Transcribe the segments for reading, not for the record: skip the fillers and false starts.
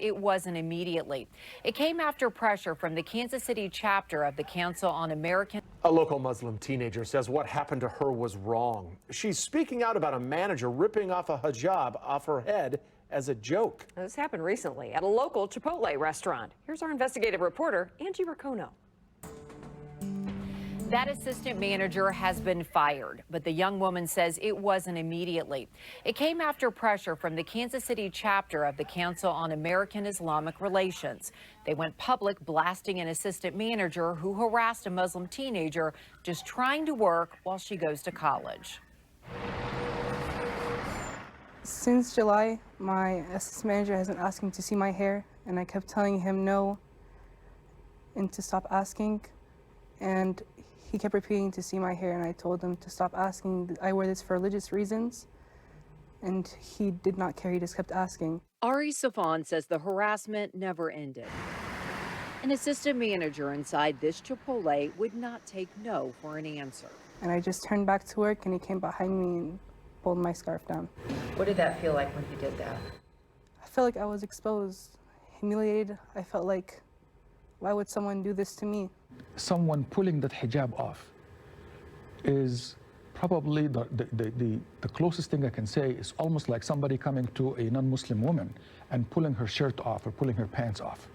It wasn't immediately. It came after pressure from the Kansas City chapter of the Council on American. A local Muslim teenager says what happened to her was wrong. She's speaking out about a manager ripping off a hijab off her head as a joke. This happened recently at a local Chipotle restaurant. Here's our investigative reporter, Angie Racono. That assistant manager has been fired, but the young woman says it wasn't immediately. It came after pressure from the Kansas City chapter of the Council on American Islamic Relations. They went public blasting an assistant manager who harassed a Muslim teenager just trying to work while she goes to college. Since July, my assistant manager has been asking to see my hair, and I kept telling him no and to stop asking. And he kept repeating to see my hair, and I told him to stop asking. I wear this for religious reasons, and he did not care. He just kept asking. Ari Safan says the harassment never ended. An assistant manager inside this Chipotle would not take no for an answer. And I just turned back to work, and he came behind me and pulled my scarf down. What did that feel like when he did that? I felt like I was exposed, humiliated. I felt like, why would someone do this to me? Someone pulling that hijab off is probably the closest thing I can say. Is almost like somebody coming to a non-Muslim woman and pulling her shirt off or pulling her pants off.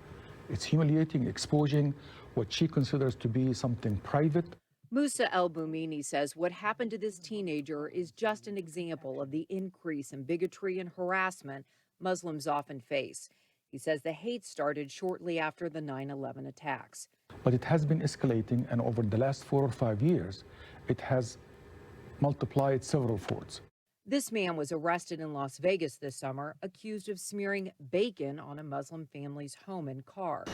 It's humiliating, exposing what she considers to be something private. Musa El-Boumini says what happened to this teenager is just an example of the increase in bigotry and harassment Muslims often face. He says the hate started shortly after the 9/11 attacks. But it has been escalating, and over the last 4 or 5 years, it has multiplied several folds. This man was arrested in Las Vegas this summer, accused of smearing bacon on a Muslim family's home and car.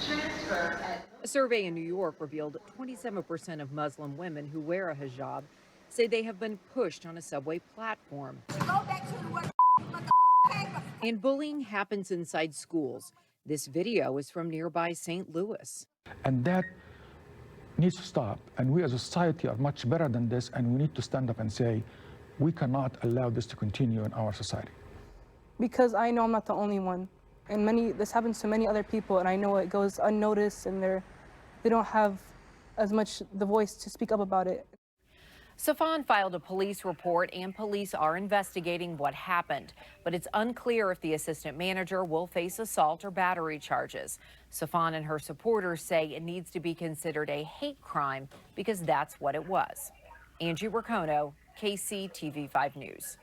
A survey in New York revealed 27% of Muslim women who wear a hijab say they have been pushed on a subway platform. And bullying happens inside schools. This video is from nearby St. Louis. And that needs to stop. And we as a society are much better than this, and we need to stand up and say, we cannot allow this to continue in our society. Because I know I'm not the only one. And this happens to many other people, and I know it goes unnoticed, and they don't have as much the voice to speak up about it. Safan filed a police report, and police are investigating what happened. But it's unclear if the assistant manager will face assault or battery charges. Safan and her supporters say it needs to be considered a hate crime because that's what it was. Angie Racono, KCTV5 News.